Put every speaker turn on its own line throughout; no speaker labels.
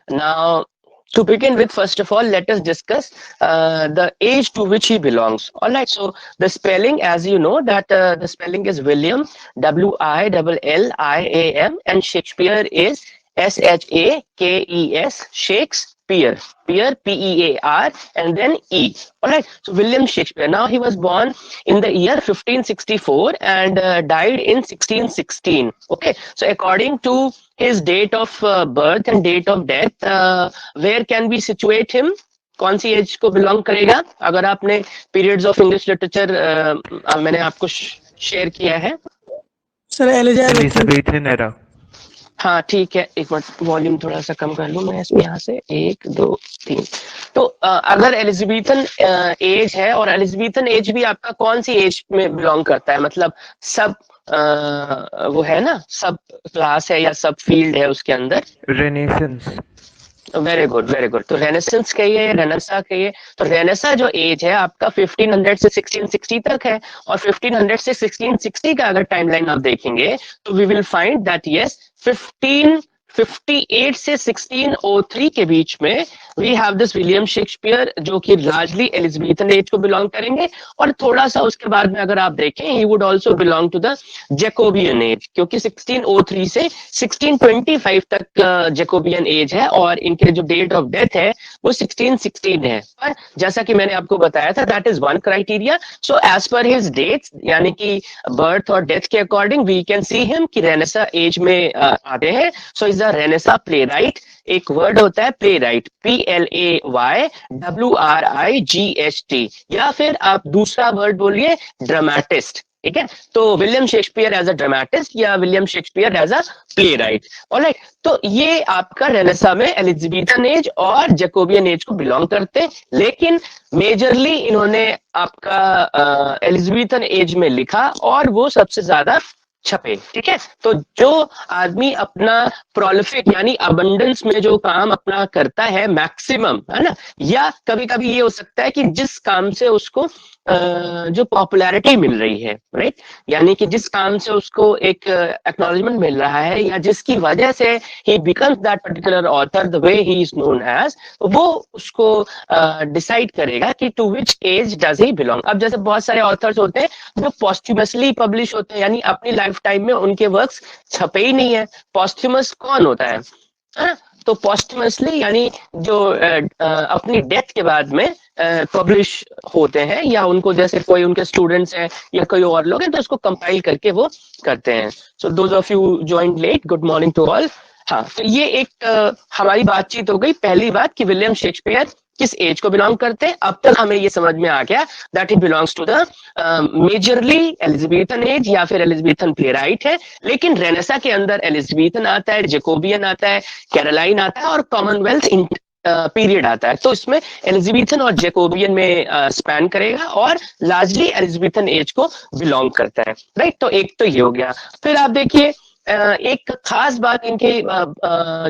Now, to begin with, first of all, let us discuss the age to which he belongs. All right. So the spelling, as you know, that the spelling is William, William, and Shakespeare is Shakes, Shakespeare, Pear, and then E. All right. So William Shakespeare. Now he was born in the year 1564 and died in 1616. Okay. So according to his date of birth and date of death, where can we situate him? कौन सी as को belong करेगा? अगर आपने periods of English literature मैंने आपको share किया है
sir
Elizabethan era.
हाँ ठीक है, एक मिनट वॉल्यूम थोड़ा सा कम कर लूं मैं इसमें, यहाँ से 1 2 3। तो अगर एलिजाबेथन एज है, और एलिजाबेथन एज भी आपका कौन सी एज में बिलोंग करता है, मतलब सब वो है ना, सब क्लास है या सब फील्ड है उसके अंदर?
Renaissance.
Very good very good. तो रेनेसेंस कहिए, रेनेसा कहिए। तो रेनेसा जो एज है आपका 1500 से 1660 तक है, और 1500 से 1660 का अगर टाइमलाइन आप देखेंगे तो we will find that yes 1558 से 1603 के बीच में we have this William Shakespeare, जो कि लार्जली एलिजाबेथन एज को बिलोंग करेंगे, और थोड़ा सा उसके बाद में अगर आप देखें he would also belong to the Jacobean age, क्योंकि 1603 से 1625 तक जैकोबियन एज है, और इनके जो डेट ऑफ डेथ है वो 1616 है। पर जैसा कि मैंने आपको बताया था, that is one criteria. So as per his dates, यानी कि बर्थ और डेथ के according we can see him कि रेनेसा एज में आते हैं। So is the renaissance play right. एक वर्ड होता है प्ले राइट, PLAYWRIGHT, या फिर आप दूसरा वर्ड बोलिए ड्रामेटिस्ट। ठीक है, तो William Shakespeare as a dramatist या William Shakespeare as a playwright. Alright, तो ये आपका रेनेसा में एलिजाबेथन एज और जैकोबियन एज को बिलोंग करते, लेकिन मेजरली इन्होंने आपका एलिजाबेथन एज में लिखा और वो सबसे ज्यादा छपे। ठीक है, तो जो आदमी अपना प्रोलिफिक यानी अबंडेंस में जो काम अपना करता है मैक्सिमम, है ना, या कभी कभी ये हो सकता है कि जिस काम से उसको जो पॉपुलैरिटी मिल रही है, राइट, यानी कि जिस काम से उसको एक एक्नॉलेजमेंट मिल रहा है या जिसकी वजह से he becomes that particular author the way he is known as, वो उसको डिसाइड करेगा कि to which age does he belong. अब जैसे बहुत सारे ऑथर्स होते हैं जो पोस्ट्यूमसली पब्लिश होते हैं, यानी अपनी लाइफ टाइम में उनके वर्क्स छपे ही नहीं है। पोस्ट्यूमस कौन होता है? तो पोस्ट्यूमसली यानी जो अपनी डेथ के बाद में पब्लिश होते हैं, या उनको जैसे कोई उनके स्टूडेंट्स हैं या कोई और लोग हैं तो उसको कंपाइल करके वो करते हैं। So those of you joined late, good morning to all. हाँ, तो ये एक हमारी बातचीत हो गई। पहली बात कि विलियम शेक्सपियर किस एज को बिलोंग करते हैं। अब तक हमें ये समझ में आ गया that he belongs to the majorly Elizabethan age या फिर एलिजाबेथन प्लेराइट है, लेकिन रेनेसा के अंदर एलिजाबेथन आता है, जैकोबियन आता है, कैरोलाइन आता है और कॉमनवेल्थ पीरियड आता है। तो इसमें एलिजाबेथन और जैकोबियन में स्पैन करेगा और लार्जली एलिजाबेथन एज को बिलोंग करता है, राइट। तो एक तो ये हो गया। फिर आप देखिए एक खास बात इनके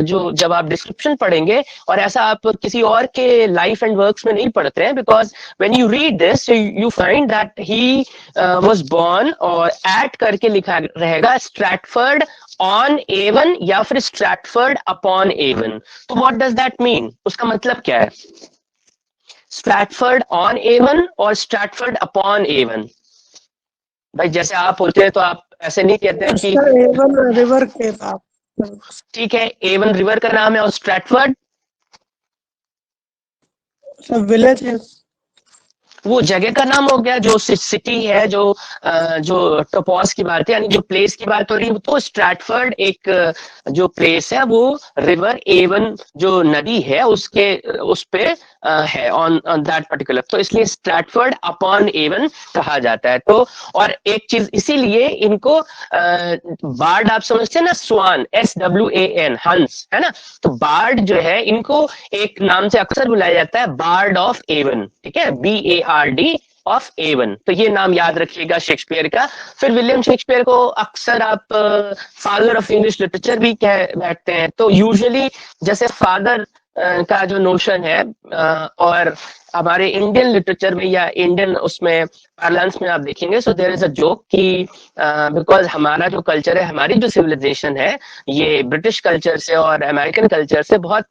जो जब आप डिस्क्रिप्शन पढ़ेंगे, और ऐसा आप किसी और के लाइफ एंड वर्क्स में नहीं पढ़ते हैं, because when you read this you find that he was born, और एट करके लिखा रहेगा स्ट्रैटफोर्ड ऑन एवन या फिर स्ट्रैटफोर्ड अपॉन एवन। तो व्हाट डज दैट मीन? उसका मतलब क्या है? स्ट्रैटफोर्ड ऑन एवन और स्ट्रैटफोर्ड अपॉन एवन। भाई जैसे आप होते हैं तो आप ऐसे नहीं कहते हैं कि
एवन रिवर के नाम,
ठीक है, एवन रिवर का नाम है, और स्ट्रैटफोर्ड
विलेज है,
वो जगह का नाम हो गया, जो सिटी है, जो टोपोस की बात है, यानी जो प्लेस की बात हो रही है। तो स्ट्रैटफोर्ड एक जो प्लेस है वो रिवर एवन जो नदी है उसके उस पे है ऑन दैट पर्टिकुलर, तो इसलिए स्ट्रैटफोर्ड अपॉन एवन कहा जाता है। तो और एक चीज इसीलिए इनको बार्ड आप समझते हैं ना, स्वान, SWAN, हंस, है ना, तो बार्ड जो है इनको एक नाम से अक्सर बुलाया जाता है, बार्ड ऑफ एवन। ठीक है, BARD ऑफ एवन। तो ये नाम याद रखिएगा शेक्सपियर का। फिर विलियम शेक्सपियर को अक्सर आप फादर ऑफ इंग्लिश लिटरेचर भी कह बैठते हैं। तो यूजुअली जैसे फादर का जो नोशन है और हमारे इंडियन लिटरेचर में या इंडियन उसमें पार्लेंस में आप देखेंगे, so there is a joke कि बिकॉज हमारा जो कल्चर है, हमारी जो सिविलाइजेशन है, ये ब्रिटिश कल्चर से और अमेरिकन कल्चर से बहुत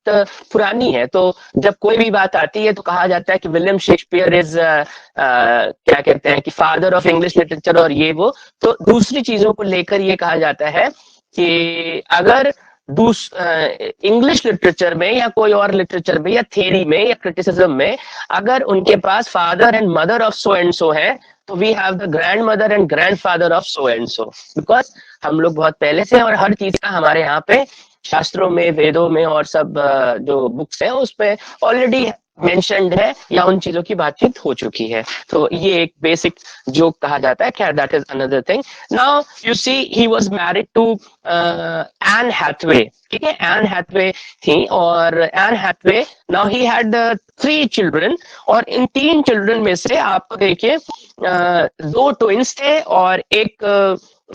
पुरानी है। तो जब कोई भी बात आती है तो कहा जाता है कि विलियम शेक्सपियर इज क्या कहते हैं कि फादर ऑफ इंग्लिश लिटरेचर और ये वो। तो दूसरी चीजों को लेकर ये कहा जाता है कि अगर इंग्लिश लिटरेचर में या कोई और लिटरेचर में या थ्योरी में या क्रिटिसिज्म में अगर उनके पास father and mother of so and so है, तो we have the grandmother and grandfather of so and so, because हम लोग बहुत पहले से और हर चीज का हमारे यहाँ पे शास्त्रों में, वेदों में और सब जो बुक्स हैं उस पे ऑलरेडी मेंशन्ड है या उन चीजों की बातचीत हो चुकी है। तो ये एक बेसिक जोक कहा जाता है। खैर, that is another thing. Now you see he was married to Anne Hathaway, ठीक है, एन हैथवे थी, और Anne Hathaway now he had 3 children, और इन 3 चिल्ड्रन में से आपको देखिए 2 ट्विंस थे और एक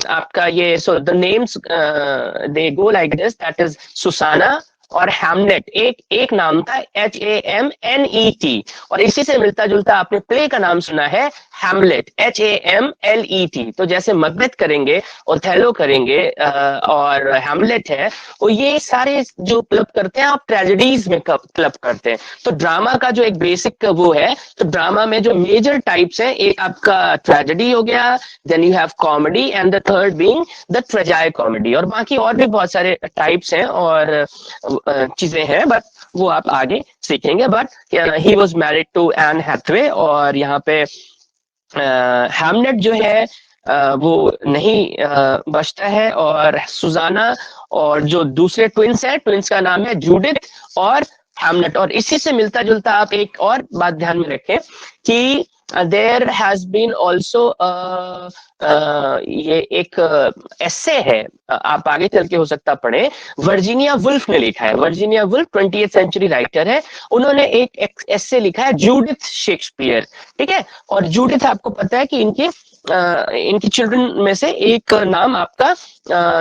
आपका ये, so the names they go like this, that is Susanna और हैमलेट। एक नाम था HAMNET, और इसी से मिलता जुलता आपने प्ले का नाम सुना है हैमलेट, HAMLET। तो जैसे मकबेथ करेंगे, ओथेलो करेंगे और हैमलेट है, वो ये सारे जो क्लब करते हैं आप ट्रेजेडीज में क्लब करते हैं। तो ड्रामा का जो एक बेसिक वो है, तो ड्रामा में जो मेजर टाइप्स हैं, एक आपका ट्रेजेडी हो गया, then you have comedy, and the third being the tragicomedy, और बाकी और भी बहुत सारे टाइप्स हैं और चीजें हैं, बट वो आप आगे सीखेंगे। But he was married to Anne Hathaway, और यहाँ पे हैमलेट जो है वो नहीं बचता है, और सुजाना और जो दूसरे ट्विंस हैं, ट्विंस का नाम है जूडिथ और हैमलेट। और इसी से मिलता जुलता आप एक और बात ध्यान में रखें कि देयर हैज बीन ऑल्सो ये एक एस्से है, आप आगे चल के हो सकता पढ़े, वर्जीनिया वुल्फ ने लिखा है। Virginia Woolf 20th century writer है, उन्होंने एक एस्से लिखा है जूडिथ शेक्सपियर, ठीक है। और जूडिथ आपको पता है कि इनकी चिल्ड्रन में से एक नाम आपका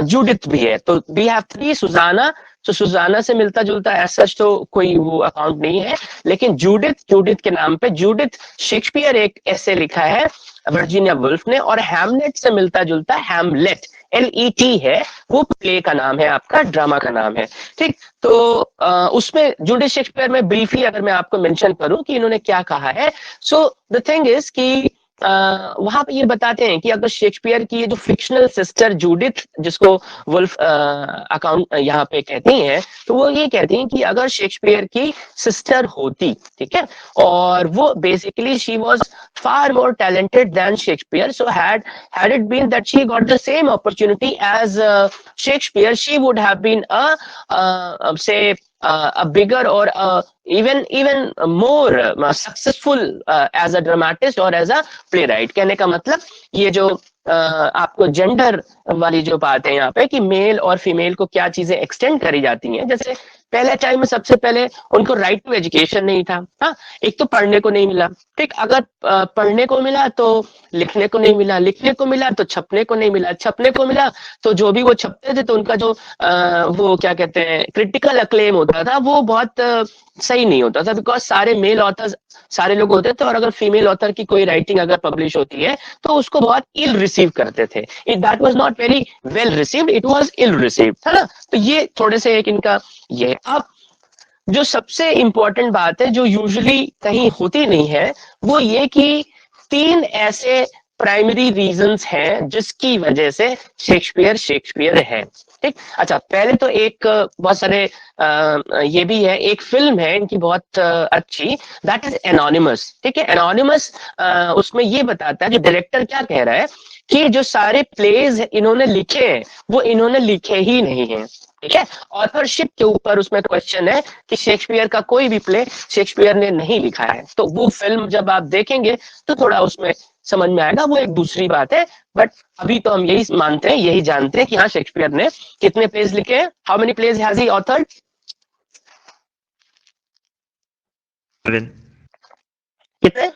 जूडिथ भी है। तो वी हैव 3 सुजाना, तो सुजाना से मिलता जुलता ऐसा तो कोई वो अकाउंट नहीं है, लेकिन जूडिथ के नाम पे जूडिथ शेक्सपियर एक ऐसे लिखा है वर्जीनिया वुल्फ ने, और हैमलेट से मिलता जुलता हैमलेट, LET है, वो प्ले का नाम है, आपका ड्रामा का नाम है, ठीक। तो उसमें जूडिथ शेक्सपियर में ब्रीफली अगर मैं आपको मेंशन करूं कि इन्होंने क्या कहा है, सो द थिंग इज कि वहां पे ये बताते हैं कि अगर शेक्सपियर की ये जो फिक्शनल सिस्टर जूडिथ, जिसको वुल्फ अकाउंट यहाँ पे कहती हैं, तो वो ये कहती हैं कि अगर शेक्सपियर की सिस्टर होती, ठीक है, और वो basically she was far more talented than Shakespeare, so had it been that she got the same opportunity as Shakespeare, she would have been say a bigger or even more successful as a dramatist or as a playwright। कहने का मतलब ये जो आपको gender वाली जो बात है यहाँ पे कि मेल और फीमेल को क्या चीजें एक्सटेंड करी जाती हैं, जैसे पहले टाइम में सबसे पहले उनको राइट टू एजुकेशन नहीं था, हाँ, एक तो पढ़ने को नहीं मिला, ठीक, अगर पढ़ने को मिला तो लिखने को नहीं मिला, लिखने को मिला तो छपने को नहीं मिला, छपने को मिला तो जो भी वो छपते थे तो उनका जो वो क्या कहते हैं क्रिटिकल अक्लेम होता था वो बहुत सही नहीं होता था, बिकॉज सारे मेल ऑथर्स सारे लोग होते थे, और अगर फीमेल ऑथर की कोई राइटिंग अगर पब्लिश होती है तो उसको बहुत इल रिसीव करते थे, that was not very well received, it was ill received, है ना। तो ये थोड़े से एक इनका ये। अब जो सबसे इंपॉर्टेंट बात है जो यूजुअली कहीं होती नहीं है, वो ये कि 3 ऐसे प्राइमरी रीजंस हैं जिसकी वजह से शेक्सपियर है, ठीक। अच्छा, पहले तो एक बहुत सारे ये भी है, एक फिल्म है इनकी बहुत अच्छी, दैट इज एनोनिमस, ठीक है। एनोनिमस उसमें ये बताता है, जो डायरेक्टर क्या कह रहा है कि जो सारे प्लेज इन्होंने लिखे हैं वो इन्होंने लिखे ही नहीं है, ठीक है। ऑथरशिप के ऊपर उसमें क्वेश्चन है कि शेक्सपियर का कोई भी प्ले शेक्सपियर ने नहीं लिखा है। तो वो फिल्म जब आप देखेंगे तो थोड़ा उसमें समझ में आएगा, वो एक दूसरी बात है, बट अभी तो हम यही मानते हैं, यही जानते हैं कि हाँ शेक्सपियर ने कितने प्लेज लिखे हैं। How many plays has he authored? कितने?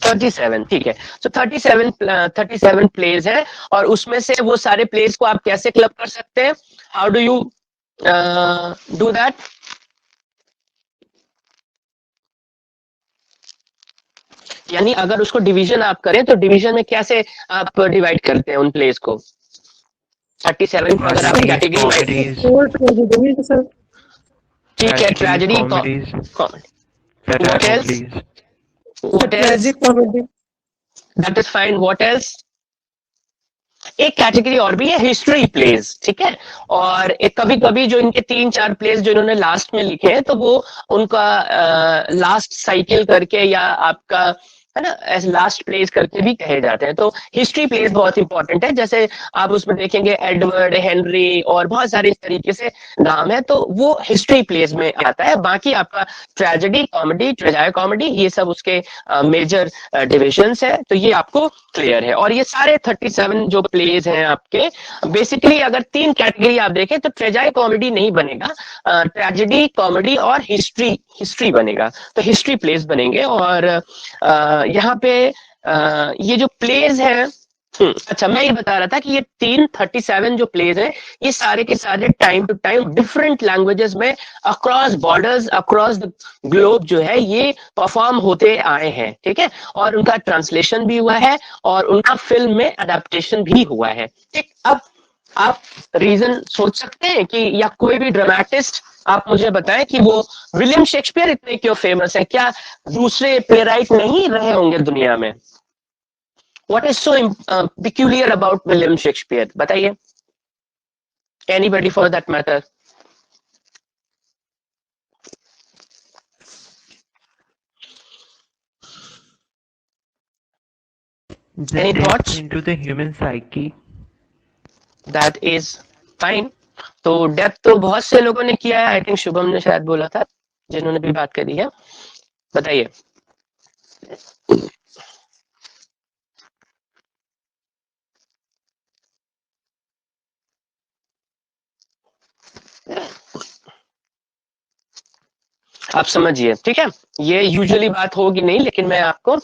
37, ठीक है। तो 37 प्लेज है, और उसमें से वो सारे प्लेज को आप कैसे क्लब कर सकते हैं? How do you do that. यानी अगर उसको डिवीजन आप करें तो डिवीजन में कैसे आप डिवाइड करते हैं उन प्लेस को? 37 को अगर आप
Tragedies,
category wise,
comedies,
Four tragedy, sir.
ठीक है,
tragedies,
tragedy,
comedies,
comedy,
satire
what else,
movies,
what else,
Tragic comedy.
That is fine, what else? एक कैटेगरी और भी है, हिस्ट्री प्लेज, ठीक है। और एक कभी कभी जो इनके 3-4 प्लेज जो इन्होंने लास्ट में लिखे हैं तो वो उनका लास्ट साइकिल करके या आपका है ना ऐसे लास्ट प्लेस करके भी कहे जाते हैं। तो हिस्ट्री प्लेस बहुत इंपॉर्टेंट है, जैसे आप उसमें देखेंगे एडवर्ड, हेनरी और बहुत सारे इस तरीके से नाम है, तो वो हिस्ट्री प्लेस में आता है। बाकी आपका ट्रेजेडी, कॉमेडी, ट्रेजाई कॉमेडी, ये सब उसके मेजर डिविजन्स है। तो ये आपको क्लियर है। और ये सारे 37 जो प्लेज हैं आपके, बेसिकली अगर 3 कैटेगरी आप देखें तो ट्रेजाई कॉमेडी नहीं बनेगा, ट्रेजेडी, कॉमेडी और हिस्ट्री बनेगा। तो हिस्ट्री प्लेज बनेंगे। और यहाँ पे ये जो प्लेज है, अच्छा मैं ये बता रहा था कि ये 37 जो प्लेज है ये सारे के सारे time to time different languages में across borders, across the globe जो है ये परफॉर्म होते आए हैं, ठीक है। और उनका ट्रांसलेशन भी हुआ है और उनका फिल्म में अडेप्टेशन भी हुआ है, ठीक। अब आप रीजन सोच सकते हैं कि या कोई भी ड्रामेटिस्ट आप मुझे बताएं कि वो विलियम शेक्सपियर इतने क्यों फेमस है? क्या दूसरे प्लेराइट नहीं रहे होंगे दुनिया में? What is so peculiar about William Shakespeare? बताइए, anybody for that matter?
the
Any
depth
thoughts?
into the human psyche.
That is fine. तो डेप्थ तो बहुत से लोगों ने किया है, आई थिंक शुभम ने शायद बोला था, जिन्होंने भी बात करी है। बताइए। आप समझिए, ठीक है। ये यूजुअली बात होगी नहीं, लेकिन मैं आपको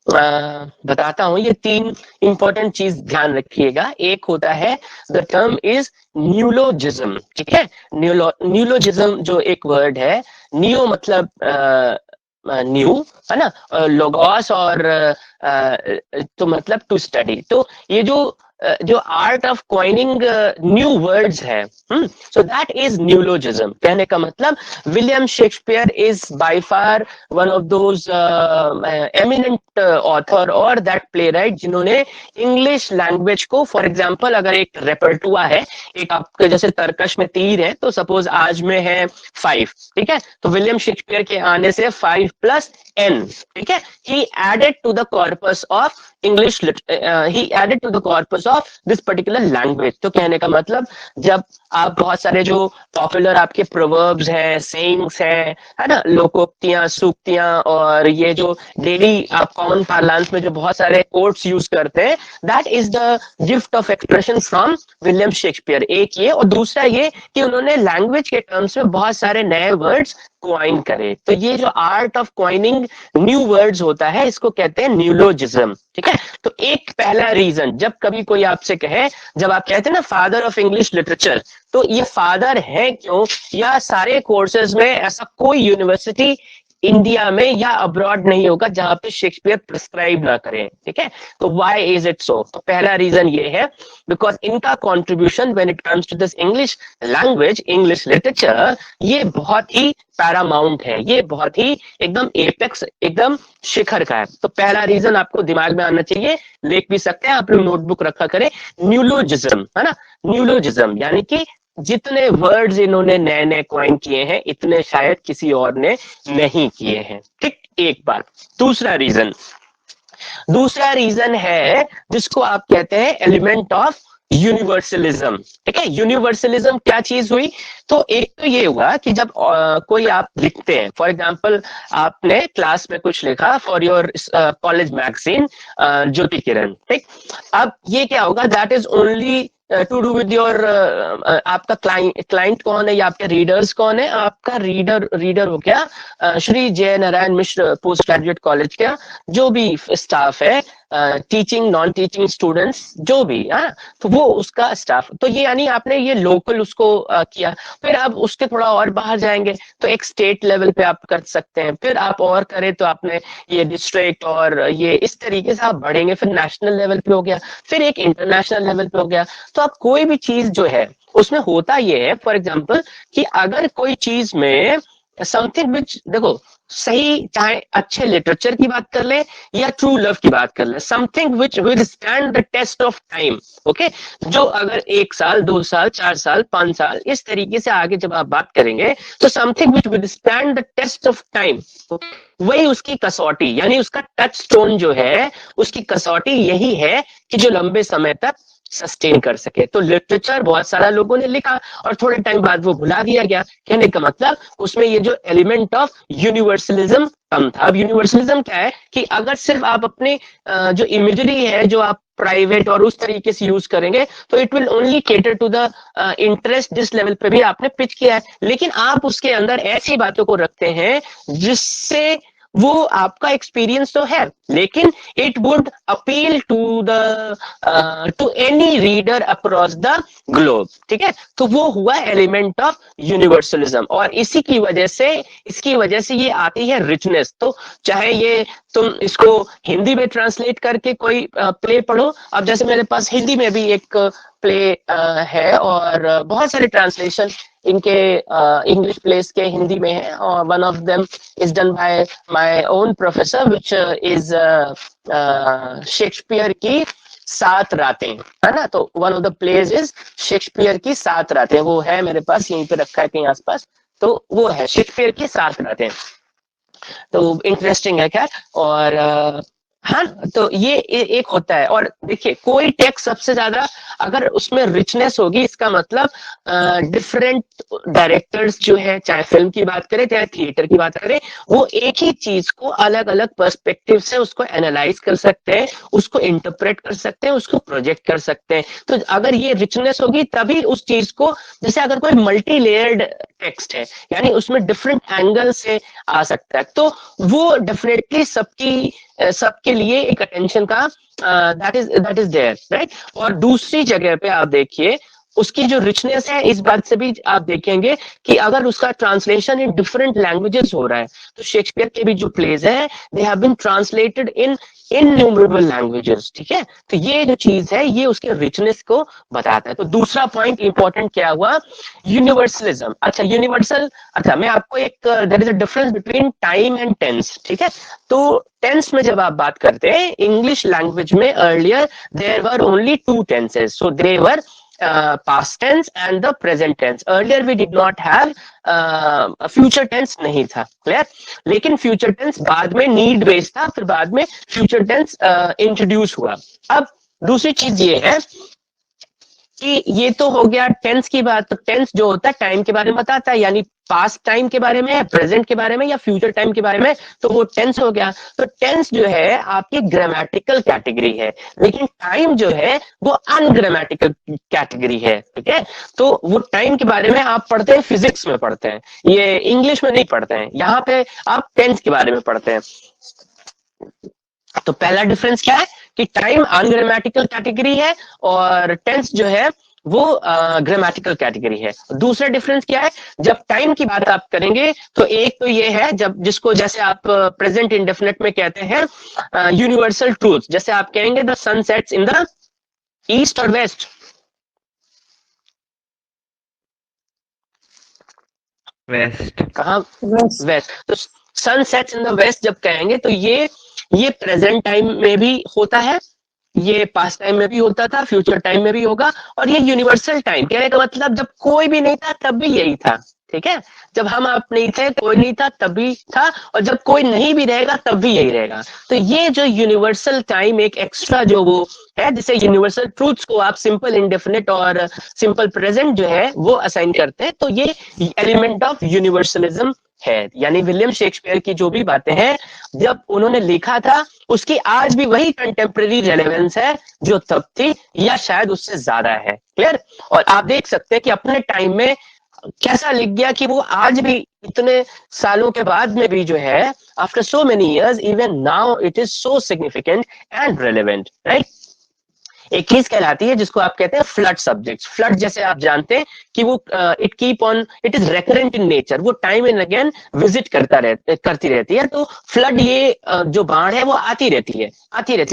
बताता हूं। ये 3 इंपॉर्टेंट चीज ध्यान रखिएगा। एक होता है द टर्म इज न्यूलोजिज्म, ठीक है। न्यूलोजिज्म जो एक वर्ड है, न्यू मतलब न्यू है ना, लोगोस और तो मतलब टू स्टडी। तो ये जो art of coining new words है, सो दैट इज न्यूलोजिज्म। कहने का मतलब William Shakespeare is by far one of those eminent author और दैट प्लेराइट जिन्होंने इंग्लिश लैंग्वेज को, फॉर एग्जांपल अगर एक रेपर्टुआ है, एक आपके जैसे तर्कश में तीर है, तो सपोज आज में है 5, ठीक है। तो विलियम शेक्सपियर के आने से 5 + n, ठीक है, he added to the corpus of English, he added to the corpus of this particular language। तो कहने का मतलब जब आप बहुत सारे जो पॉपुलर आपके प्रोवर्ब्स हैं, सेइंग्स हैं, है ना, लोकोक्तियां, सूक्तियां, और ये जो डेली आप कॉमन पार्लांस में जो बहुत सारे कोट्स यूज करते हैं, that is the gift of expression from William Shakespeare. एक ये, और दूसरा ये कि उन्होंने लैंग्वेज के टर्म्स में बहुत सारे नए वर्ड्स क्वाइन करे। तो ये जो art of coining new words होता है, इसको कहते हैं न्यूलोजिज्म, ठीक है। तो एक पहला रीजन, जब कभी कोई आपसे कहे, जब आप कहते हैं ना फादर ऑफ इंग्लिश लिटरेचर, तो ये फादर है क्यों? या सारे कोर्सेज में ऐसा कोई यूनिवर्सिटी इंडिया में या अब्रॉड नहीं होगा जहां पे शेक्सपियर प्रिस्क्राइब ना करें, ठीक है। तो व्हाई इज इट सो? तो पहला रीजन ये है, बिकॉज इनका contribution when it comes to this English language, English literature, ये बहुत ही पैरामाउंट है, ये बहुत ही एकदम एपेक्स, एकदम शिखर का है। तो पहला रीजन आपको दिमाग में आना चाहिए, लिख भी सकते हैं आप लोग, नोटबुक रखा करें, न्यूलोजिज्म, है ना। न्यूलोजिज्म यानी कि जितने वर्ड्स इन्होंने नए नए कॉइन किए हैं, इतने शायद किसी और ने नहीं किए हैं, ठीक। एक बात। दूसरा रीजन है जिसको आप कहते हैं एलिमेंट ऑफ यूनिवर्सलिज्म, ठीक है। यूनिवर्सलिज्म क्या चीज हुई? तो एक तो ये हुआ कि जब कोई आप लिखते हैं, फॉर एग्जांपल आपने क्लास में कुछ लिखा for your college magazine Jyoti Kiran, ठीक। अब ये क्या होगा, that is only to do with your, आपका क्लाइंट कौन है या आपके रीडर्स कौन है? आपका रीडर हो गया श्री जय Narayan Mishra post graduate college का जो भी स्टाफ है, टीचिंग नॉन टीचिंग स्टूडेंट्स जो भी, हाँ, तो वो उसका स्टाफ। तो ये यानी आपने ये लोकल उसको किया। फिर आप उसके थोड़ा और बाहर जाएंगे तो एक स्टेट लेवल पे आप कर सकते हैं, फिर आप और करें तो आपने ये डिस्ट्रिक्ट और ये इस तरीके से आप बढ़ेंगे, फिर नेशनल लेवल पे हो गया, फिर एक इंटरनेशनल लेवल पे हो गया। तो आप कोई भी चीज जो है उसमें होता ये है, फॉर एग्जाम्पल कि अगर कोई चीज में समथिंग विच, देखो सही, चाहे अच्छे लिटरेचर की बात कर ले या ट्रू लव की बात कर ले, something which will stand the test of time, okay, जो अगर 1 साल 2 साल 4 साल 5 साल इस तरीके से आगे जब आप बात करेंगे तो something which will stand the test of time, वही उसकी कसौटी, यानी उसका टच स्टोन जो है उसकी कसौटी यही है कि जो लंबे समय तक सस्टेन कर सके। तो लिटरेचर बहुत सारा लोगों ने लिखा और थोड़े टाइम बाद वो भुला दिया गया। कहने का मतलब उसमें ये जो एलिमेंट ऑफ यूनिवर्सलिज्म कम था। अब यूनिवर्सलिज्म क्या है कि अगर सिर्फ आप अपने जो इमेजरी है जो आप प्राइवेट और उस तरीके से यूज करेंगे तो it will only cater to the interest जिस लेवल पे भी आपने पिच किया है, लेकिन आप उसके अंदर ऐसी बातों को रखते हैं जिससे वो आपका एक्सपीरियंस तो है लेकिन it would appeal to the to any reader across the globe, ठीक है। तो वो हुआ एलिमेंट ऑफ यूनिवर्सलिज्म और इसकी वजह से ये आती है रिचनेस। तो चाहे ये तुम इसको हिंदी में ट्रांसलेट करके कोई प्ले पढ़ो, अब जैसे मेरे पास हिंदी में भी एक प्ले है और बहुत सारे ट्रांसलेशन इनके इंग्लिश प्लेस के हिंदी में है और one of them is done by my own professor which is Shakespeare की 7 रातें, है ना। तो one of the plays is Shakespeare की 7 रातें, वो है मेरे पास यहीं पे रखा है कहीं आसपास, तो वो है शेक्सपियर की 7 रातें। तो इंटरेस्टिंग है खैर। और हाँ, तो ये एक होता है। और देखिए कोई टेक्स्ट सबसे ज्यादा अगर उसमें रिचनेस होगी इसका मतलब डिफरेंट डायरेक्टर्स जो है, चाहे फिल्म की बात करें चाहे थिएटर की बात करें, वो एक ही चीज को अलग अलग पर्सपेक्टिव से उसको एनालाइज कर सकते हैं, उसको इंटरप्रेट कर सकते हैं, उसको प्रोजेक्ट कर सकते हैं। तो अगर ये रिचनेस होगी तभी उस चीज को, जैसे अगर कोई मल्टी लेयर्ड टेक्स्ट है यानी उसमें डिफरेंट एंगल से आ सकता है, तो वो डेफिनेटली सबके लिए एक अटेंशन का दैट इज देयर, राइट। और दूसरी जगह पे आप देखिए उसकी जो रिचनेस है, इस बात से भी आप देखेंगे कि अगर उसका ट्रांसलेशन इन डिफरेंट लैंग्वेजेस हो रहा है, तो शेक्सपियर के भी जो प्लेज है they have been translated in innumerable languages, ठीक है। तो ये जो चीज है ये उसके रिचनेस को बताता है। तो दूसरा पॉइंट इंपॉर्टेंट क्या हुआ, यूनिवर्सलिज्म। अच्छा यूनिवर्सल, अच्छा मैं आपको एक, there is a difference between time and tense, ठीक है। तो टेंस में जब आप बात करते हैं इंग्लिश लैंग्वेज में earlier there were only 2 tenses, so they were past tense and the present tense. Earlier we did not have future tense नहीं था, क्लियर। लेकिन future tense बाद में need based था, फिर बाद में future tense introduce हुआ। अब दूसरी चीज ये है कि ये तो हो गया टेंस की बात। तो टेंस जो होता है टाइम के बारे में बताता है, यानी पास्ट टाइम के बारे में, प्रेजेंट के बारे में या फ्यूचर टाइम के बारे में, तो वो टेंस हो गया। तो टेंस जो है आपकी ग्रामेटिकल कैटेगरी है, लेकिन टाइम जो है वो अनग्रामेटिकल कैटेगरी है, ठीक है। तो वो टाइम के बारे में आप पढ़ते हैं, फिजिक्स में पढ़ते हैं, ये इंग्लिश में नहीं पढ़ते हैं, यहाँ पे आप टेंस के बारे में पढ़ते हैं। तो पहला डिफरेंस क्या है कि टाइम अनग्रामेटिकल कैटेगरी है और टेंस जो है वो ग्रामेटिकल कैटेगरी है। दूसरा डिफरेंस क्या है, जब टाइम की बात आप करेंगे तो एक तो ये है जब जिसको जैसे आप प्रेजेंट इंडेफिनिट में कहते हैं यूनिवर्सल ट्रूथ, जैसे आप कहेंगे the sun sets in the east और वेस्ट,
वेस्ट,
कहाँ,
West.
वेस्ट। तो sun sets in the west जब कहेंगे तो ये प्रेजेंट टाइम में भी होता है, ये पास्ट टाइम में भी होता था, फ्यूचर टाइम में भी होगा, और ये यूनिवर्सल टाइम, कहने का मतलब जब कोई भी नहीं था तब भी यही था, ठीक है, जब हम आप नहीं थे, कोई नहीं था, तभी था, और जब कोई नहीं भी रहेगा तब भी यही रहेगा। तो ये जो यूनिवर्सल टाइम एक एक्स्ट्रा जो वो है, जिसे यूनिवर्सल ट्रूथ्स को आप सिंपल इंडेफिनिट और सिंपल प्रेजेंट जो है वो असाइन करते हैं, तो ये एलिमेंट ऑफ यूनिवर्सलिज्म है। यानी विलियम शेक्सपियर की जो भी बातें हैं जब उन्होंने लिखा था, उसकी आज भी वही कंटेम्प्रेरी रेलेवेंस है जो तब थी, या शायद उससे ज्यादा है। क्लियर? और आप देख सकते हैं कि अपने टाइम में कैसा लिख गया कि वो आज भी इतने सालों के बाद में भी जो है, after so many years, even now it is so significant and relevant, right? एक चीज कहलाती है जिसको आप कहते हैं फ्लड सब्जेक्ट्स। फ्लड जैसे आप जानते हैं कि वो it is recurrent in nature, वो टाइम एंड अगेन विजिट करती रहती है। तो फ्लड ये जो बाढ़ है वो आती रहती है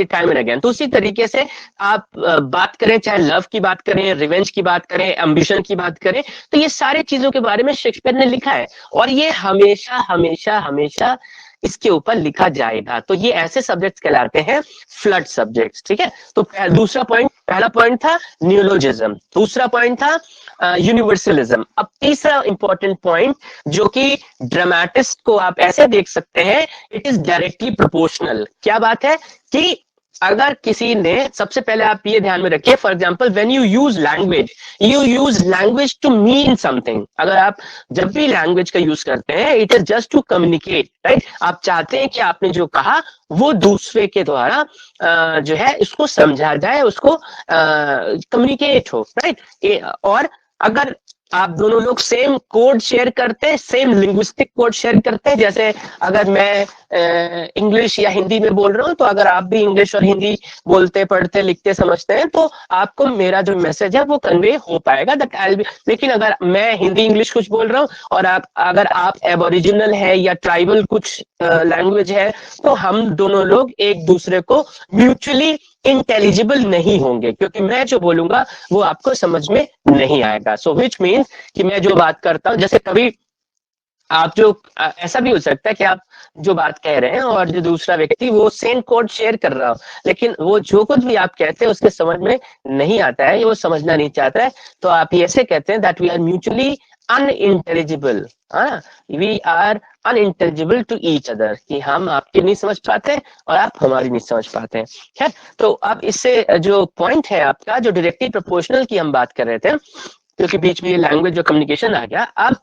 टाइम एंड अगेन। तो उसी तरीके से आप बात करें, चाहे लव की बात करें, रिवेंज की बात करें, एम्बिशन की बात करें, तो ये सारी चीजों के बारे में शेक्सपियर ने लिखा है, और ये हमेशा हमेशा हमेशा इसके ऊपर लिखा जाएगा। तो ये ऐसे सब्जेक्ट्स कहलाते हैं फ्लड सब्जेक्ट्स। ठीक है, तो दूसरा पॉइंट, पहला पॉइंट था न्यूलोजिज्म, दूसरा पॉइंट था यूनिवर्सलिज्म। अब तीसरा इंपॉर्टेंट पॉइंट जो कि ड्रामेटिस्ट को आप ऐसे देख सकते हैं, इट इज डायरेक्टली प्रोपोर्शनल। क्या बात है कि अगर किसी ने, सबसे पहले आप ये ध्यान में रखिए, for example when you use language to mean something. अगर आप जब भी लैंग्वेज का यूज करते हैं, it is just to communicate, right? आप चाहते हैं कि आपने जो कहा वो दूसरे के द्वारा जो है इसको समझा जाए, उसको कम्युनिकेट हो, राइट? और अगर आप दोनों लोग सेम कोड शेयर करते हैं, सेम लिंग्विस्टिक कोड शेयर करते हैं, जैसे अगर मैं इंग्लिश या हिंदी में बोल रहा हूं, तो अगर आप भी इंग्लिश और हिंदी बोलते, पढ़ते, लिखते, समझते हैं, तो आपको मेरा जो मैसेज है वो कन्वे हो पाएगा, दैट आई बी। लेकिन अगर मैं हिंदी इंग्लिश कुछ बोल रहा हूँ और अगर आप एबोरिजिनल है या ट्राइबल कुछ लैंग्वेज है, तो हम दोनों लोग एक दूसरे को म्यूचुअली इंटेलिजिबल नहीं होंगे, क्योंकि मैं जो बोलूंगा वो आपको समझ में नहीं आएगा। सो विच मीन्स कि मैं जो बात करता हूं, जैसे कभी आप जो ऐसा भी हो सकता है कि आप जो बात कह रहे हैं और जो दूसरा व्यक्ति वो सेम कोड शेयर कर रहा हो, लेकिन वो जो कुछ भी आप कहते हैं उसके समझ में नहीं आता है, वो समझना नहीं चाहता है, तो आप ऐसे कहते हैं that we are mutually unintelligible. We are unintelligible to each other, कि हम आपकी नहीं समझ पाते और आप हमारी नहीं समझ पाते हैं। खैर, तो अब इससे जो पॉइंट है आपका, जो डायरेक्टली प्रोपोर्शनल की हम बात कर रहे थे, क्योंकि बीच में ये लैंग्वेज जो कम्युनिकेशन आ गया, अब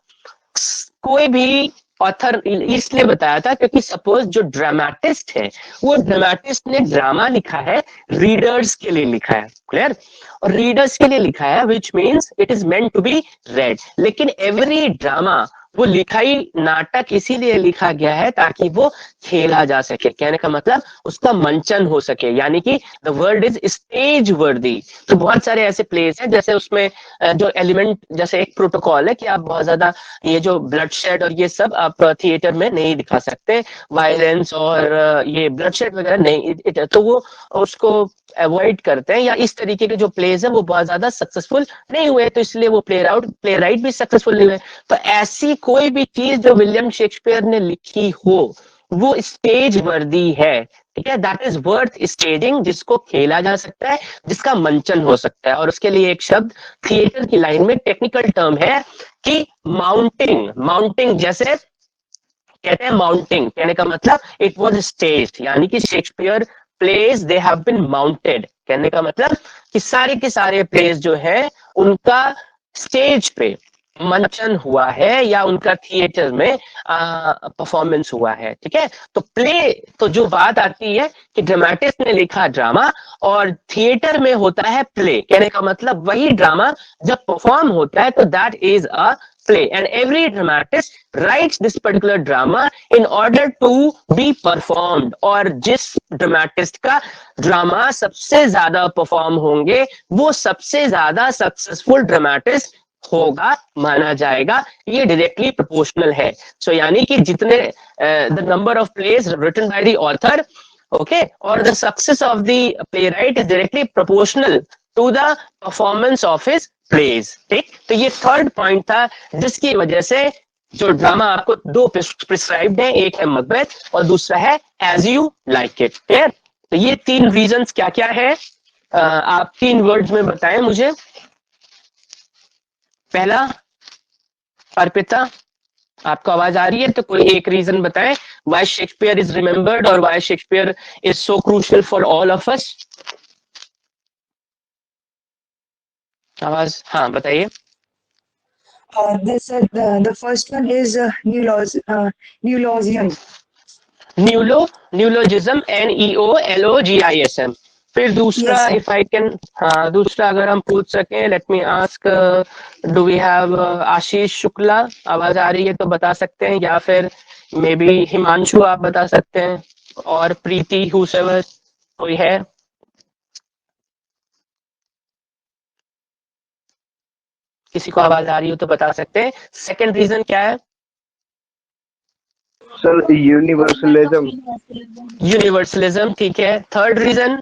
कोई भी ऑथर इसलिए बताया था क्योंकि सपोज जो ड्रामेटिस्ट है, वो ड्रामेटिस्ट ने ड्रामा लिखा है, रीडर्स के लिए लिखा है। क्लियर? और रीडर्स के लिए लिखा है, which means it is meant to be read. लेकिन एवरी ड्रामा, वो लिखाई नाटक इसीलिए लिखा गया है ताकि वो खेला जा सके। कहने का मतलब उसका मंचन हो सके, यानी कि द वर्ड इज स्टेज वर्दी। तो बहुत सारे ऐसे प्लेस हैं, जैसे उसमें जो एलिमेंट, जैसे एक प्रोटोकॉल है कि आप बहुत ज्यादा ये जो ब्लड शेड और ये सब आप थिएटर में नहीं दिखा सकते, वायलेंस और ये ब्लड शेड वगैरह नहीं, तो वो उसको अवॉइड करते हैं, या इस तरीके के जो प्लेस है वो बहुत ज्यादा सक्सेसफुल नहीं हुए, तो इसलिए वो प्ले राइट भी सक्सेसफुल नहीं हुए। तो ऐसी कोई भी चीज जो विलियम शेक्सपियर ने लिखी हो, वो स्टेज वर्दी है। ठीक है, दैट इज वर्थ स्टेजिंग, जिसको खेला जा सकता है, जिसका मंचन हो सकता है। और उसके लिए एक शब्द थिएटर की लाइन में टेक्निकल टर्म है कि माउंटिंग जैसे कहते हैं, माउंटिंग कहने का मतलब इट वाज स्टेज्ड, यानी कि Shakespeare plays they have been mounted. कहने का मतलब कि सारे के सारे प्लेस जो है उनका स्टेज पे मंचन हुआ है, या उनका थिएटर में परफॉर्मेंस हुआ है। ठीक है, तो प्ले, तो जो बात आती है कि ड्रामेटिस्ट ने लिखा ड्रामा और थिएटर में होता है प्ले, कहने का मतलब वही ड्रामा जब परफॉर्म होता है तो that is a play, and every dramatist writes this particular drama in order to be performed। और जिस ड्रामेटिस्ट का ड्रामा सबसे ज्यादा परफॉर्म होंगे, वो सबसे ज्यादा सक्सेसफुल ड्रामेटिस्ट होगा, माना जाएगा। ये डायरेक्टली प्रोपोर्शनल है। सो यानी कि जितने the number of plays written by the author, okay, और the success of the playwright is directly proportional to the performance of his plays. ठीक, तो ये थर्ड पॉइंट था जिसकी वजह से जो ड्रामा आपको दो प्रिस्क्राइब्ड है, एक है मैकबेथ और दूसरा है as you like it. Clear? तो ये तीन रीजंस क्या क्या है, आप 3 वर्ड्स में बताएं मुझे। पहला अर्पिता, आपको आवाज आ रही है? तो कोई एक रीजन बताएं व्हाई शेक्सपियर इज रिमेम्बर्ड और why Shakespeare is so crucial for all of us. आवाज, हाँ बताइए।
The first one is Neologism.
न्यूलोजिज्म, NEOLOGISM। फिर दूसरा,
Yes, sir.
If I can, हाँ दूसरा अगर हम पूछ सकें, let me ask, do we have Ashish Shukla, आवाज आ रही है तो बता सकते हैं, या फिर मे बी हिमांशु आप बता सकते हैं, और प्रीति, हुसेवर कोई है? किसी को आवाज आ रही हो तो बता सकते हैं। सेकंड रीजन क्या है?
Sir universalism.
यूनिवर्सलिज्म, ठीक है। Third reason?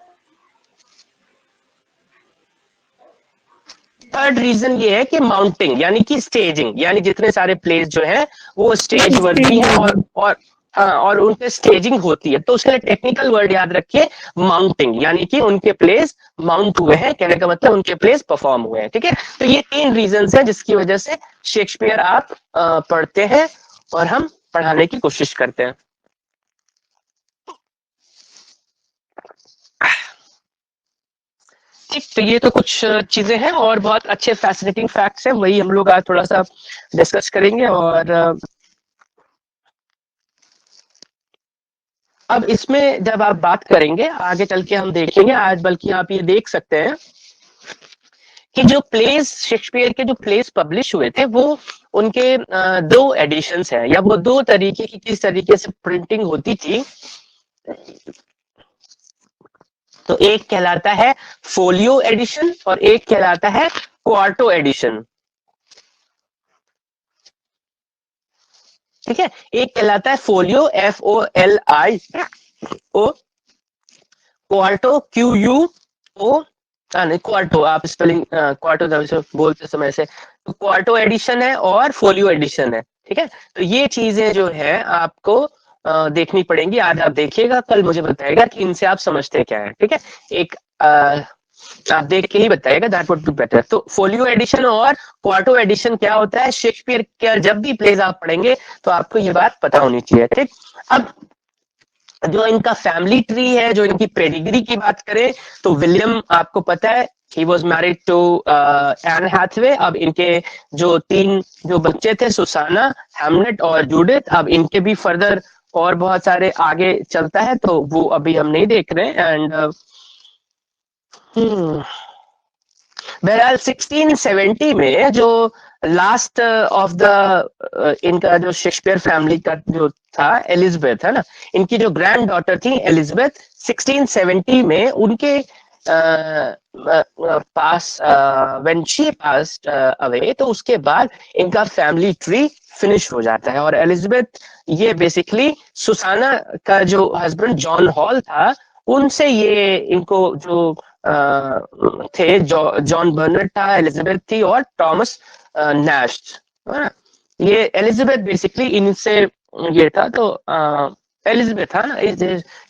थर्ड रीजन ये है कि माउंटिंग, यानी कि स्टेजिंग, यानी जितने सारे प्लेस जो है वो स्टेज वर्दी हैं, और हाँ, और उन पे स्टेजिंग होती है, तो उसके लिए टेक्निकल वर्ड याद रखिए, माउंटिंग, यानी कि उनके प्लेस माउंट हुए हैं, कहने का मतलब उनके प्लेस परफॉर्म हुए हैं, ठीक है। तो ये 3 रीजन है जिसकी वजह से शेक्सपियर आप पढ़ते हैं और हम पढ़ाने की कोशिश करते हैं। ठीक, तो ये तो कुछ चीजें हैं, और बहुत अच्छे फैसिनेटिंग फैक्ट्स हैं, वही हम लोग आज थोड़ा सा डिस्कस करेंगे। और अब इसमें जब आप बात करेंगे आगे चल के हम देखेंगे, आज बल्कि आप ये देख सकते हैं कि जो प्लेस शेक्सपियर के जो प्लेस पब्लिश हुए थे वो उनके 2 एडिशंस हैं, या वो 2 तरीके की किस तरीके से प्रिंटिंग होती थी। तो एक कहलाता है फोलियो एडिशन और एक कहलाता है क्वार्टो एडिशन, ठीक है। एक कहलाता है फोलियो, FOLIO, क्वार्टो, QUO, नहीं क्वार्टो, आप स्पेलिंग क्वार्टो बोलते समय से, तो क्वार्टो एडिशन है और फोलियो एडिशन है, ठीक है। तो ये चीजें जो है आपको देखनी पड़ेंगी, आज आप देखिएगा, कल मुझे बताएगा कि इनसे आप समझते क्या है, ठीक है। एक आप देख के ही बताइएगा, दैट वुड बी बेटर। तो फोलियो एडिशन और क्वार्टो एडिशन क्या होता है, शेक्सपियर का जब भी प्लेज आप पढ़ेंगे तो आपको ये बात पता होनी चाहिए, ठीक। अब जो इनका फैमिली ट्री है, जो इनकी पेडिग्री की बात करें, तो विलियम आपको पता है he was married to Anne Hathaway. अब इनके जो 3 जो बच्चे थे, सुसाना, हैमलेट और जूडिथ, अब इनके भी फर्दर और बहुत सारे आगे चलता है, तो वो अभी हम नहीं देख रहे हैं। एंड बहरहाल 1670 में जो लास्ट ऑफ द इनका जो शेक्सपियर फैमिली का जो था, एलिजाबेथ है ना, इनकी जो ग्रैंड डॉटर थी एलिजाबेथ, 1670 में उनके पास व्हेन शी पास्ड अवे, तो उसके बाद इनका फैमिली ट्री फिनिश हो जाता है। और एलिजाबेथ ये बेसिकली सुसाना का जो हस्बैंड जॉन हॉल था, उनसे ये इनको जो थे, जॉन बर्नर्ड था, एलिजाबेथ थी और टॉमस नैश, ये एलिजाबेथ बेसिकली इनसे ये था। तो एलिजाबेथ था ना,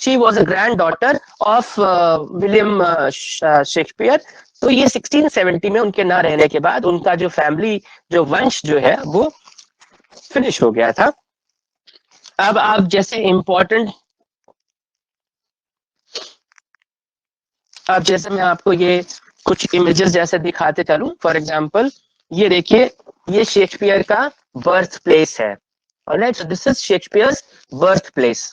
she was a grand daughter of William Shakespeare. तो ये 1670 में उनके ना रहने के बाद उनका जो फैमिली जो वंश जो है वो फिनिश हो गया था। अब आप जैसे इम्पोर्टेंट, अब जैसे मैं आपको ये कुछ इमेजेस जैसे दिखाते चलूं, फॉर एग्जांपल ये देखिए, ये शेक्सपियर का बर्थ प्लेस है, alright, so this is Shakespeare's birth place,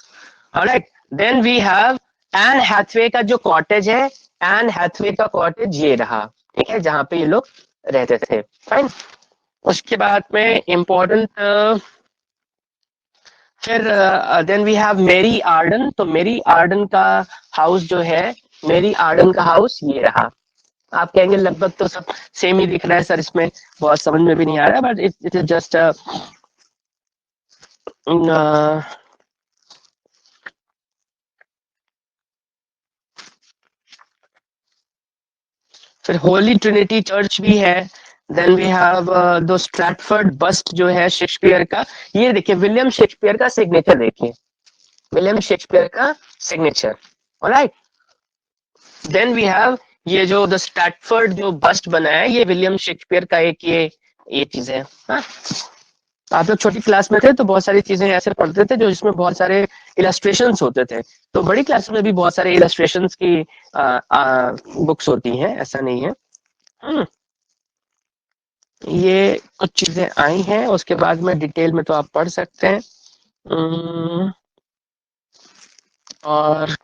alright. Then we have Anne Hathaway का जो कॉटेज है, एन हैथवे का कॉटेज ये रहा, ठीक है, जहां पे ये लोग रहते थे, फाइन। उसके बाद में इम्पोर्टेंट, फिर देन वी हैव मेरी आर्डन। तो मेरी आर्डन का हाउस जो है, मेरी आर्डन का हाउस ये रहा। आप कहेंगे लगभग तो सब सेम ही दिख रहा है सर, इसमें बहुत समझ में भी नहीं आ रहा, बट इट इज जस्ट फिर होली ट्रिनिटी चर्च भी है। देन वी हैव दो स्ट्रैटफोर्ड बस्ट जो है शेक्सपियर का, ये देखिए विलियम शेक्सपियर का सिग्नेचर, देखिए विलियम शेक्सपियर का signature, alright. Then we have ये जो द स्ट्रैटफोर्ड जो बस्ट बना है, ये विलियम शेक्सपियर का एक ये चीज है, हाँ? आप लोग छोटी क्लास में थे तो बहुत सारी चीजें ऐसे पढ़ते थे जो जिसमें बहुत सारे इलस्ट्रेशंस होते थे, तो बड़ी क्लास में भी बहुत सारे इलस्ट्रेशंस की बुक्स होती हैं, ऐसा नहीं है। ये कुछ चीजें आई हैं, उसके बाद में डिटेल में तो आप पढ़ सकते हैं। और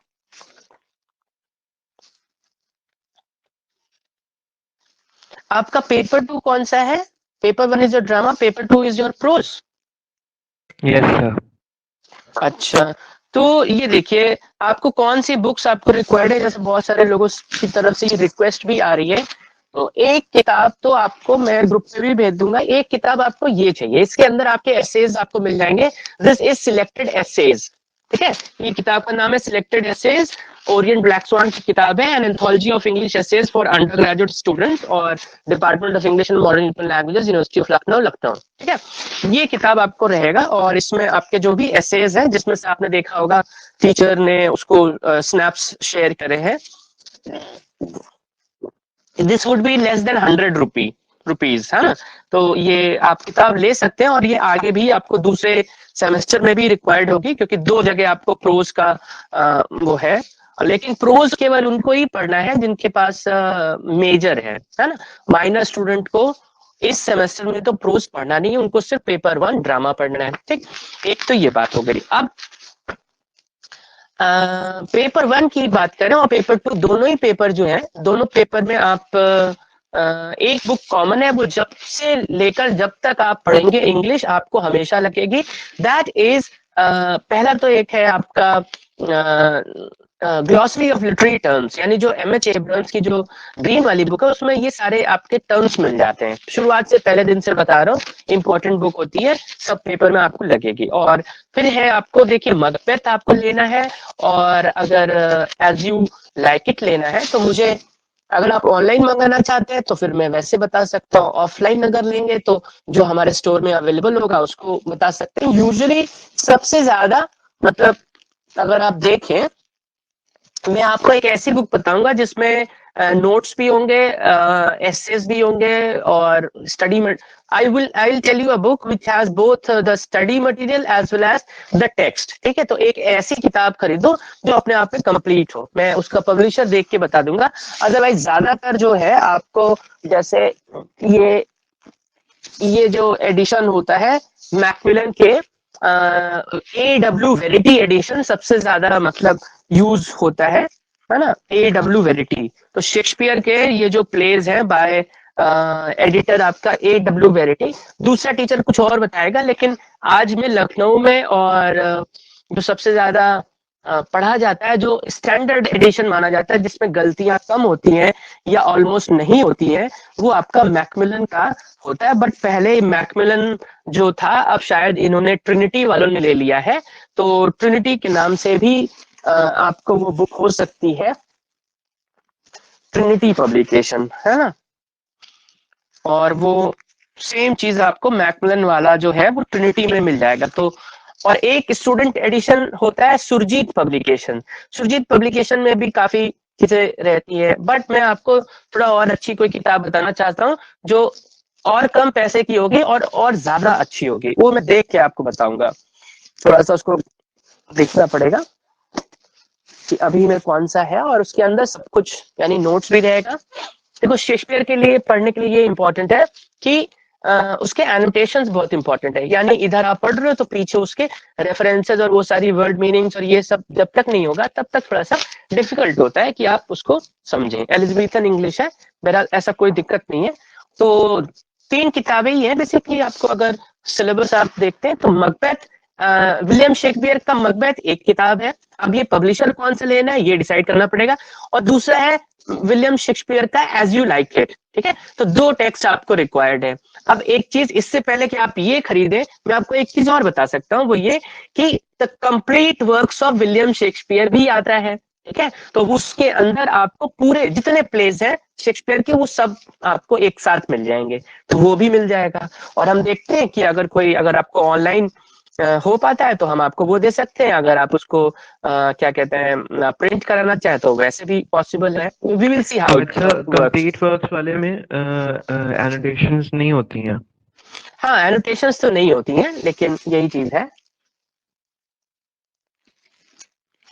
आपका पेपर 2 कौन सा है? Paper 1 is your drama, paper 2 is your prose.
Yes sir.
अच्छा, तो ये देखिए आपको कौन सी बुक्स आपको रिक्वायर्ड है, जैसे बहुत सारे लोगों की तरफ से ये रिक्वेस्ट भी आ रही है, तो एक किताब तो आपको मैं ग्रुप में भी भेज दूंगा, एक किताब आपको ये चाहिए, इसके अंदर आपके एसेज आपको मिल जाएंगे। दिस इज सिलेक्टेड एसेज, ठीक है। ये किताब का नाम है selected essays, Orient Blackswan की किताब है, an anthology of English essays for undergraduate students और department of English and modern Indian languages, university of Lucknow, ठीक है। ये किताब आपको रहेगा और इसमें आपके जो भी एसेज हैं, जिसमें से आपने देखा होगा टीचर ने उसको स्नैप्स शेयर करे हैं, this would be less than 100 rupees, है ना। तो ये आप किताब ले सकते हैं और ये आगे भी आपको दूसरे सेमेस्टर में भी रिक्वायर्ड होगी, क्योंकि 2 जगह आपको प्रोज का वो है, लेकिन प्रोज केवल उनको ही पढ़ना है जिनके पास मेजर है ना। माइनर स्टूडेंट को इस सेमेस्टर में तो प्रोज पढ़ना नहीं है, उनको सिर्फ पेपर 1 ड्रामा पढ़ना है, ठीक। एक तो ये बात हो गई। अब पेपर 1 की बात करें और पेपर 2, दोनों ही पेपर जो है, दोनों पेपर में आप एक बुक कॉमन है, वो जब से लेकर जब तक आप पढ़ेंगे इंग्लिश आपको हमेशा लगेगी, दैट इज पहला तो एक है आपका ग्लॉसरी ऑफ लिटरेरी टर्म्स, यानी जो एमएच एब्राम्स की जो ग्रीन वाली बुक है उसमें ये सारे आपके टर्म्स मिल जाते हैं। शुरुआत से पहले दिन से बता रहा हूँ, इंपॉर्टेंट बुक होती है, सब पेपर में आपको लगेगी। और फिर है आपको देखिए मकबेथ आपको लेना है, और अगर एज यू लाइक इट लेना है तो मुझे, अगर आप ऑनलाइन मंगाना चाहते हैं तो फिर मैं वैसे बता सकता हूँ, ऑफलाइन अगर लेंगे तो जो हमारे स्टोर में अवेलेबल होगा उसको बता सकते हैं। यूजुअली सबसे ज्यादा, मतलब अगर आप देखें, मैं आपको एक ऐसी बुक बताऊंगा जिसमें नोट्स भी होंगे, एसेस भी होंगे और स्टडी में I will tell you a book which has both the study material as well as the text, ठीक है। तो एक ऐसी किताब खरीदो जो अपने आप में कंप्लीट हो, मैं उसका पब्लिशर देख के बता दूंगा। अदरवाइज ज्यादातर जो है आपको, जैसे ये जो एडिशन होता है मैकमिलन के AW वेरिटी एडिशन सबसे ज्यादा मतलब यूज होता है ना, AW वेरिटी। तो शेक्सपियर के ये जो प्लेज हैं बाय एडिटर आपका AW वेरिटी, दूसरा टीचर कुछ और बताएगा, लेकिन आज में लखनऊ में और जो सबसे ज्यादा पढ़ा जाता है, जो स्टैंडर्ड एडिशन माना जाता है, जिसमें गलतियां कम होती हैं या ऑलमोस्ट नहीं होती हैं, वो आपका मैकमिलन का होता है। बट पहले मैकमिलन जो था, अब शायद इन्होंने ट्रिनिटी वालों ने ले लिया है, तो ट्रिनिटी के नाम से भी आपको वो बुक हो सकती है, ट्रिनिटी पब्लिकेशन, है ना। और वो सेम चीज आपको मैकमिलन वाला जो है वो ट्रिनिटी में मिल जाएगा। तो और एक स्टूडेंट एडिशन होता है सुरजीत पब्लिकेशन, सुरजीत पब्लिकेशन में भी काफी चीजें रहती है, बट मैं आपको थोड़ा और अच्छी कोई किताब बताना चाहता हूँ जो और कम पैसे की होगी और ज्यादा अच्छी होगी, वो मैं देख के आपको बताऊंगा। थोड़ा सा उसको देखना पड़ेगा कि अभी में कौन सा है, और उसके अंदर सब कुछ यानी नोट्स भी रहेगा। देखो शेक्सपियर के लिए पढ़ने के लिए ये इंपॉर्टेंट है कि उसके एनोटेशंस बहुत इंपॉर्टेंट है, यानी इधर आप पढ़ रहे हो तो पीछे उसके रेफरेंसेस और वो सारी वर्ड मीनिंग्स और ये सब जब तक नहीं होगा तब तक थोड़ा सा डिफिकल्ट होता है कि आप उसको समझें। एलिजाबेथन इंग्लिश है, बहरहाल ऐसा कोई दिक्कत नहीं है। तो 3 किताबें ही हैं बेसिकली। आपको अगर सिलेबस आप देखते हैं तो मकबेथ, विलियम शेक्सपियर का मकबेथ एक किताब है। अब ये पब्लिशर कौन सा लेना है ये डिसाइड करना पड़ेगा। और दूसरा है विलियम शेक्सपियर का एज यू लाइक इट, ठीक है। तो 2 टेक्स्ट आपको रिक्वायर्ड है। अब एक चीज, इससे पहले कि आप ये खरीदें, मैं आपको एक चीज और बता सकता हूँ, वो ये कि the complete works of William Shakespeare भी आता है, ठीक है। तो उसके अंदर आपको पूरे जितने प्लेस हैं शेक्सपियर के वो सब आपको एक साथ मिल जाएंगे, तो वो भी मिल जाएगा। और हम देखते हैं कि अगर आपको ऑनलाइन हो पाता है तो हम आपको वो दे सकते हैं, अगर आप उसको क्या कहते हैं प्रिंट कराना चाहे तो वैसे भी पॉसिबल है। We will see how it
complete works वाले में एनोटेशंस नहीं होती हैं।
हाँ एनोटेशंस तो नहीं होती हैं, लेकिन यही चीज है।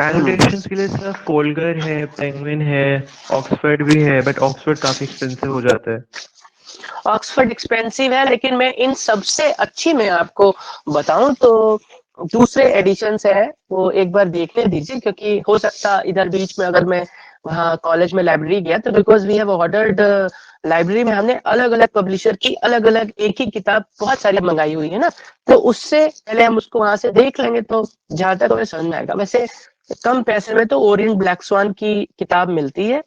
एनोटेशंस के लिए सर कोलगर है, पेंगुइन है, ऑक्सफोर्ड भी है, बट ऑक्सफोर्ड काफी एक्सपेंसिव हो जाता है।
ऑक्सफोर्ड एक्सपेंसिव है, लेकिन मैं इन सबसे अच्छी मैं आपको बताऊं तो दूसरे एडिशंस है, वो एक बार देखने दीजिए, क्योंकि हो सकता इधर बीच में अगर मैं वहाँ कॉलेज में लाइब्रेरी गया तो because we have ordered library में हमने अलग अलग पब्लिशर की अलग अलग एक ही किताब बहुत सारी मंगाई हुई है ना, तो उससे पहले हम उसको वहां से देख लेंगे तो जहां तक हमें समझ में आएगा। वैसे कम पैसे में तो ओरिएंट ब्लैक स्वान की किताब मिलती है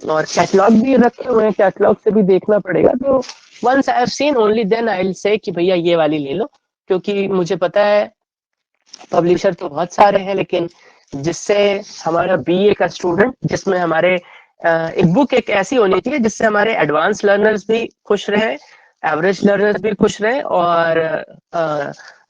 और कैटलॉग भी रखे हुए हैं, कैटलॉग से भी देखना पड़ेगा। तो once I have seen only then I will say कि भैया ये वाली ले लो, क्योंकि मुझे पता है पब्लिशर तो बहुत सारे हैं, लेकिन जिससे हमारा बीए का स्टूडेंट, जिसमें हमारे एक बुक एक ऐसी होनी चाहिए जिससे हमारे एडवांस लर्नर्स भी खुश रहे, एवरेज लर्नर्स भी खुश रहे और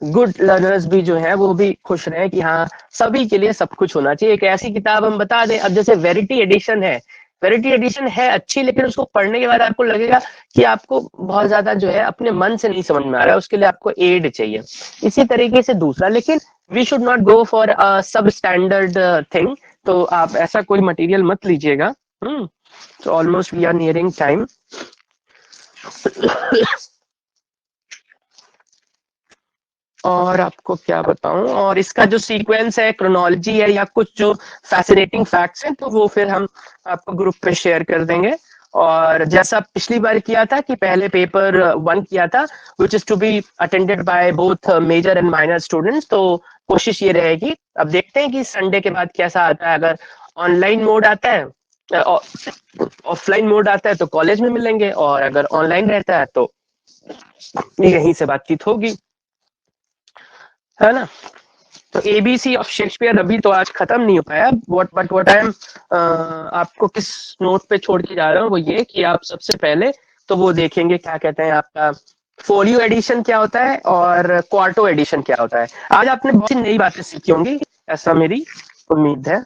गुड लर्नर्स भी जो है वो भी खुश रहे कि हाँ सभी के लिए सब कुछ होना चाहिए। एक ऐसी किताब हम बता दें, अब जैसे वेरिटी एडिशन है, वेरिटी एडिशन है अच्छी, लेकिन उसको पढ़ने के बाद आपको लगेगा कि आपको बहुत ज्यादा जो है अपने मन से नहीं समझ में आ रहा है, उसके लिए आपको एड चाहिए। इसी तरीके से दूसरा, लेकिन we should not go for substandard thing, तो आप ऐसा कोई मटेरियल मत लीजिएगा। तो almost we are nearing time. और आपको क्या बताऊं, और इसका जो सीक्वेंस है, क्रोनोलॉजी है या कुछ जो फैसिनेटिंग फैक्ट्स हैं, तो वो फिर हम आपको ग्रुप पे शेयर कर देंगे। और जैसा पिछली बार किया था कि पहले पेपर 1 किया था, which is to be attended by both major and minor students, तो कोशिश ये रहेगी, अब देखते हैं कि संडे के बाद कैसा आता है। अगर ऑनलाइन मोड आता है, ऑफलाइन मोड आता है तो कॉलेज में मिलेंगे, और अगर ऑनलाइन रहता है तो यहीं से बातचीत होगी, है ना। तो एबीसी ऑफ शेक्सपियर अभी तो आज खत्म नहीं हो पाया, व्हाट आई एम आपको किस नोट पे छोड़ के जा रहा हूँ वो ये कि आप सबसे पहले तो वो देखेंगे क्या कहते हैं आपका फोलियो एडिशन क्या होता है और क्वार्टो एडिशन क्या होता है। आज आपने बहुत सी नई बातें सीखी होंगी, ऐसा मेरी उम्मीद है।